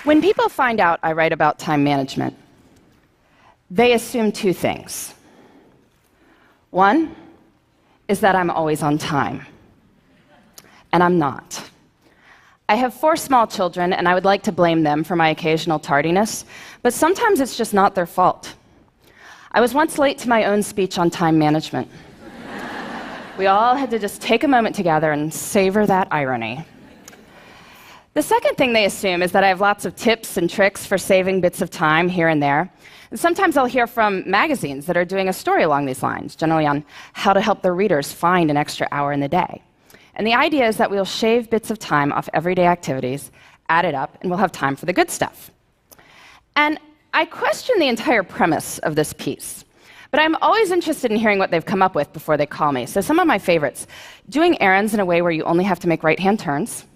When people find out I write about time management, they assume two things. One is that I'm always on time, and I'm not. I have 4 small children, and I would like to blame them for my occasional tardiness, but sometimes it's just not their fault. I was once late to my own speech on time management. We all had to just take a moment together and savor that irony. The second thing they assume is that I have lots of tips and tricks for saving bits of time here and there. And sometimes I'll hear from magazines that are doing a story along these lines, generally on how to help their readers find an extra hour in the day. And the idea is that we'll shave bits of time off everyday activities, add it up, and we'll have time for the good stuff. And I question the entire premise of this piece, but I'm always interested in hearing what they've come up with before they call me. So some of my favorites: doing errands in a way where you only have to make right-hand turns,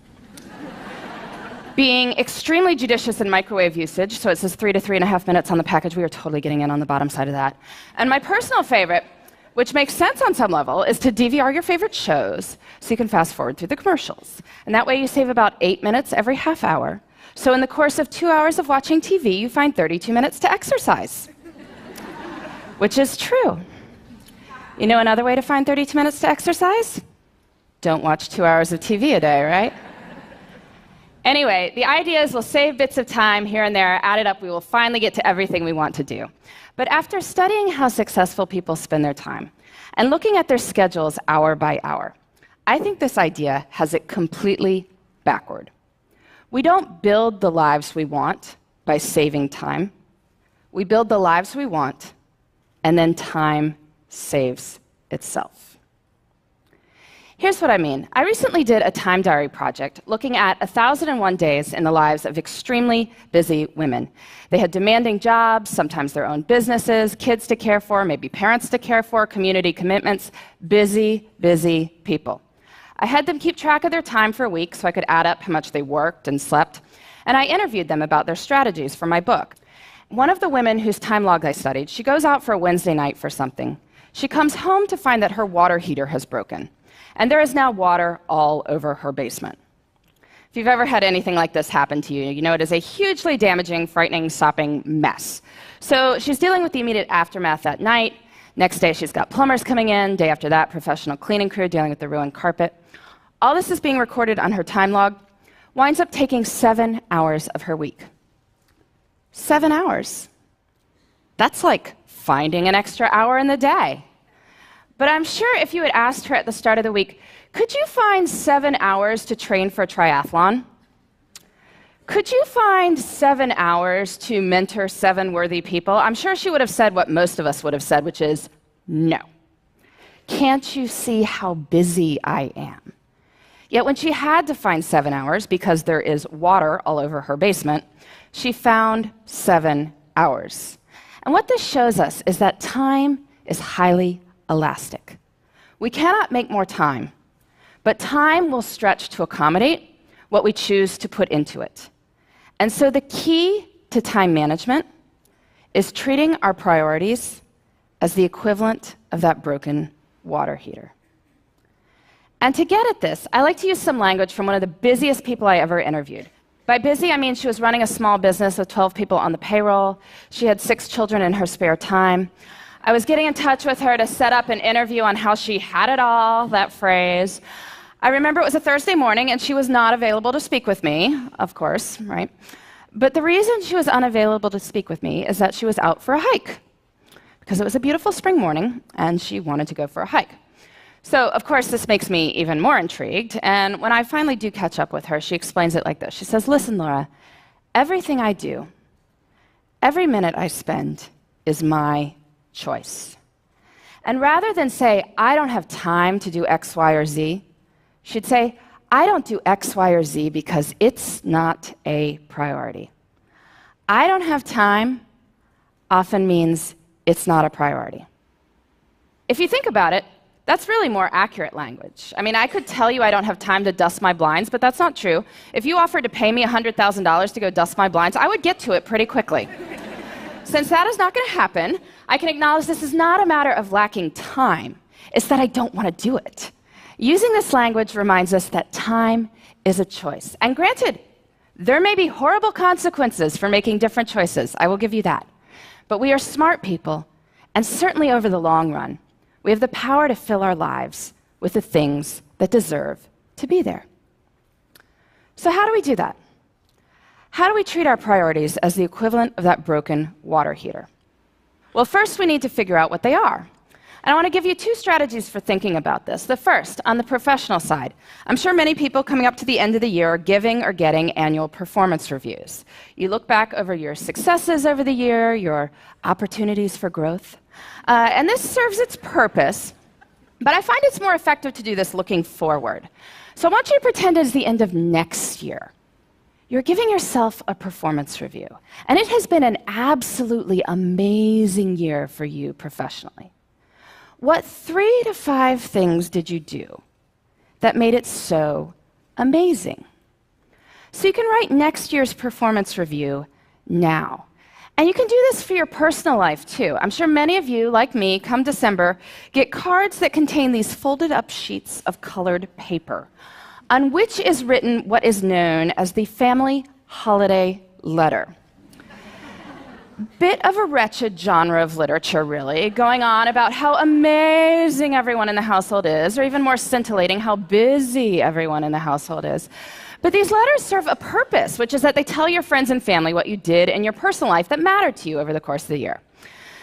being extremely judicious in microwave usage, so it says 3 to 3.5 minutes on the package. We are totally getting in on the bottom side of that. And my personal favorite, which makes sense on some level, is to DVR your favorite shows so you can fast forward through the commercials. And that way you save about 8 minutes every half hour. So in the course of 2 hours of watching TV, you find 32 minutes to exercise. Which is true. You know another way to find 32 minutes to exercise? Don't watch 2 hours of TV a day, right? Anyway, the idea is we'll save bits of time here and there, add it up, we will finally get to everything we want to do. But after studying how successful people spend their time and looking at their schedules hour by hour, I think this idea has it completely backward. We don't build the lives we want by saving time. We build the lives we want, and then time saves itself. Here's what I mean. I recently did a time diary project looking at 1,001 days in the lives of extremely busy women. They had demanding jobs, sometimes their own businesses, kids to care for, maybe parents to care for, community commitments. Busy, busy people. I had them keep track of their time for a week so I could add up how much they worked and slept, and I interviewed them about their strategies for my book. One of the women whose time log I studied, she goes out for a Wednesday night for something. She comes home to find that her water heater has broken, and there is now water all over her basement. If you've ever had anything like this happen to you, you know it is a hugely damaging, frightening, sopping mess. So she's dealing with the immediate aftermath that night. Next day, she's got plumbers coming in. Day after that, professional cleaning crew dealing with the ruined carpet. All this is being recorded on her time log. Winds up taking 7 hours of her week. 7 hours. That's like finding an extra hour in the day. But I'm sure if you had asked her at the start of the week, could you find 7 hours to train for a triathlon? Could you find 7 hours to mentor 7 worthy people? I'm sure she would have said what most of us would have said, which is no. Can't you see how busy I am? Yet when she had to find 7 hours because there is water all over her basement, she found 7 hours. And what this shows us is that time is highly elastic. We cannot make more time, but time will stretch to accommodate what we choose to put into it. And so the key to time management is treating our priorities as the equivalent of that broken water heater. And to get at this, I like to use some language from one of the busiest people I ever interviewed. By busy, I mean she was running a small business with 12 people on the payroll. She had 6 children in her spare time. I was getting in touch with her to set up an interview on how she had it all, that phrase. I remember it was a Thursday morning, and she was not available to speak with me, of course, right? But the reason she was unavailable to speak with me is that she was out for a hike, because it was a beautiful spring morning, and she wanted to go for a hike. So, of course, this makes me even more intrigued, and when I finally do catch up with her, she explains it like this. She says, "Listen, Laura, everything I do, every minute I spend is my choice. And rather than say, I don't have time to do X, Y, or Z, she'd say, I don't do X, Y, or Z because it's not a priority. I don't have time often means it's not a priority." If you think about it, that's really more accurate language. I mean, I could tell you I don't have time to dust my blinds, but that's not true. If you offered to pay me $100,000 to go dust my blinds, I would get to it pretty quickly. Since that is not going to happen, I can acknowledge this is not a matter of lacking time. It's that I don't want to do it. Using this language reminds us that time is a choice. And granted, There may be horrible consequences for making different choices, I will give you that. But we are smart people, and certainly over the long run, we have the power to fill our lives with the things that deserve to be there. So how do we do that? How do we treat our priorities as the equivalent of that broken water heater? Well, first we need to figure out what they are. And I want to give you two strategies for thinking about this. The first, on the professional side. I'm sure many people coming up to the end of the year are giving or getting annual performance reviews. You look back over your successes over the year, your opportunities for growth. And this serves its purpose, but I find it's more effective to do this looking forward. So I want you to pretend it's the end of next year. You're giving yourself a performance review, and it has been an absolutely amazing year for you professionally. What 3 to 5 things did you do that made it so amazing? So you can write next year's performance review now. And you can do this for your personal life, too. I'm sure many of you, like me, come December, get cards that contain these folded up sheets of colored paper, on which is written what is known as the family holiday letter. Bit of a wretched genre of literature, really, going on about how amazing everyone in the household is, or even more scintillating, how busy everyone in the household is. But these letters serve a purpose, which is that they tell your friends and family what you did in your personal life that mattered to you over the course of the year.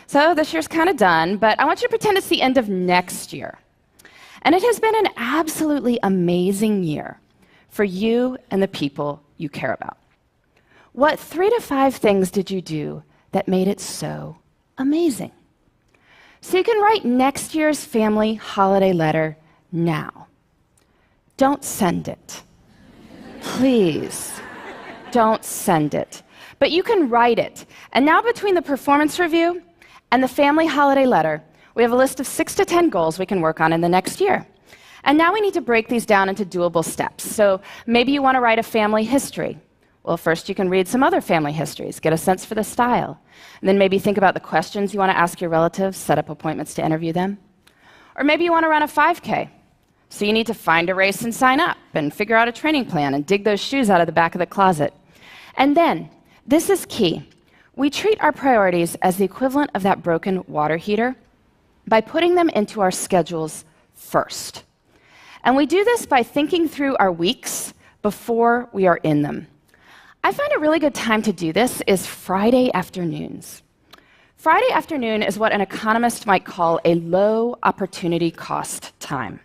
So this year's kind of done, but I want you to pretend it's the end of next year. And it has been an absolutely amazing year for you and the people you care about. What 3 to 5 things did you do that made it so amazing? So you can write next year's family holiday letter now. Don't send it. Please, don't send it. But you can write it. And now between the performance review and the family holiday letter, we have a list of 6 to 10 goals we can work on in the next year. And now we need to break these down into doable steps. So maybe you want to write a family history. Well, first you can read some other family histories, get a sense for the style. And then maybe think about the questions you want to ask your relatives, set up appointments to interview them. Or maybe you want to run a 5K. So you need to find a race and sign up, and figure out a training plan, and dig those shoes out of the back of the closet. And then, this is key, we treat our priorities as the equivalent of that broken water heater by putting them into our schedules first. And we do this by thinking through our weeks before we are in them. I find a really good time to do this is Friday afternoons. Friday afternoon is what an economist might call a low opportunity cost time.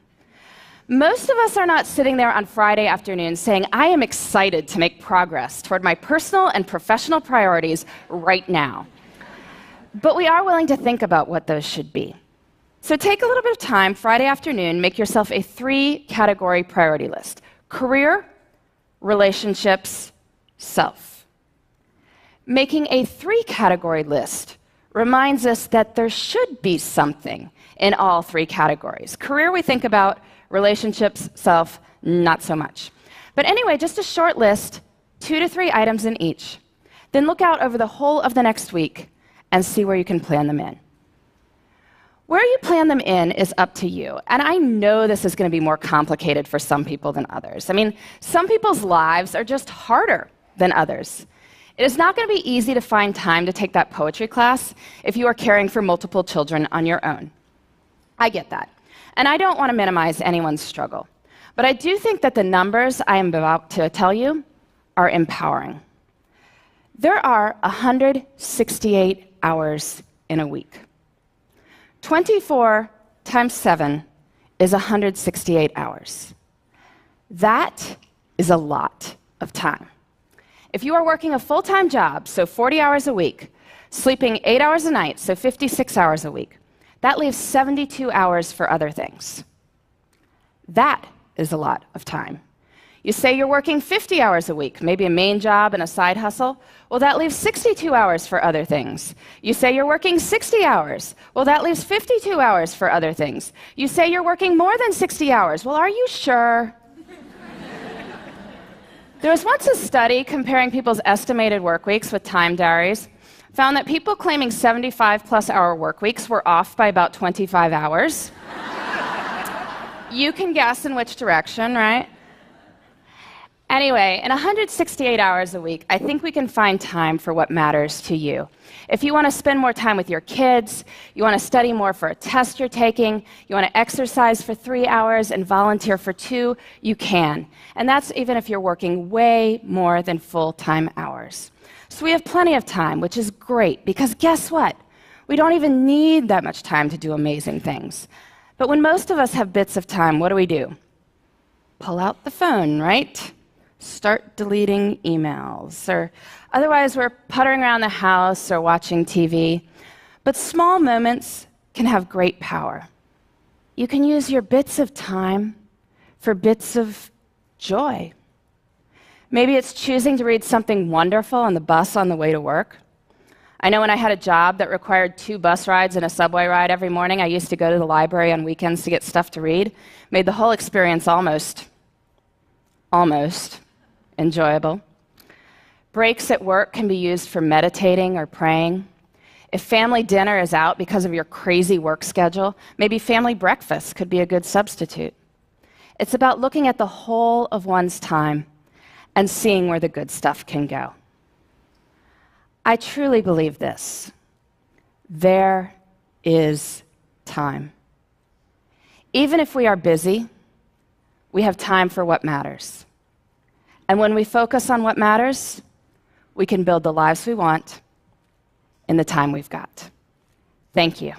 Most of us are not sitting there on Friday afternoon saying, I am excited to make progress toward my personal and professional priorities right now. But we are willing to think about what those should be. So take a little bit of time Friday afternoon, make yourself a 3-category priority list: career, relationships, self. Making a 3-category list reminds us that there should be something in all 3 categories. Career we think about, relationships, self, not so much. But anyway, just a short list, 2 to 3 items in each. Then look out over the whole of the next week and see where you can plan them in. Where you plan them in is up to you. And I know this is going to be more complicated for some people than others. I mean, some people's lives are just harder than others. It is not going to be easy to find time to take that poetry class if you are caring for multiple children on your own. I get that. And I don't want to minimize anyone's struggle. But I do think that the numbers I am about to tell you are empowering. There are 168 hours in a week. 24 times 7 is 168 hours. That is a lot of time. If you are working a full-time job, so 40 hours a week, sleeping 8 hours a night, so 56 hours a week, that leaves 72 hours for other things. That is a lot of time. You say you're working 50 hours a week, maybe a main job and a side hustle. Well, that leaves 62 hours for other things. You say you're working 60 hours. Well, that leaves 52 hours for other things. You say you're working more than 60 hours. Well, are you sure? There was once a study comparing people's estimated work weeks with time diaries, found that people claiming 75-plus hour work weeks were off by about 25 hours. You can guess in which direction, right? Anyway, in 168 hours a week, I think we can find time for what matters to you. If you want to spend more time with your kids, you want to study more for a test you're taking, you want to exercise for 3 hours and volunteer for 2, you can. And that's even if you're working way more than full-time hours. So we have plenty of time, which is great, because guess what? We don't even need that much time to do amazing things. But when most of us have bits of time, what do? Pull out the phone, right? Start deleting emails, or otherwise we're puttering around the house or watching TV. But small moments can have great power. You can use your bits of time for bits of joy. Maybe it's choosing to read something wonderful on the bus on the way to work. I know when I had a job that required 2 bus rides and a subway ride every morning, I used to go to the library on weekends to get stuff to read. Made the whole experience almost enjoyable. Breaks at work can be used for meditating or praying. If family dinner is out because of your crazy work schedule, maybe family breakfast could be a good substitute. It's about looking at the whole of one's time and seeing where the good stuff can go. I truly believe this. There is time. Even if we are busy, we have time for what matters. And when we focus on what matters, we can build the lives we want in the time we've got. Thank you.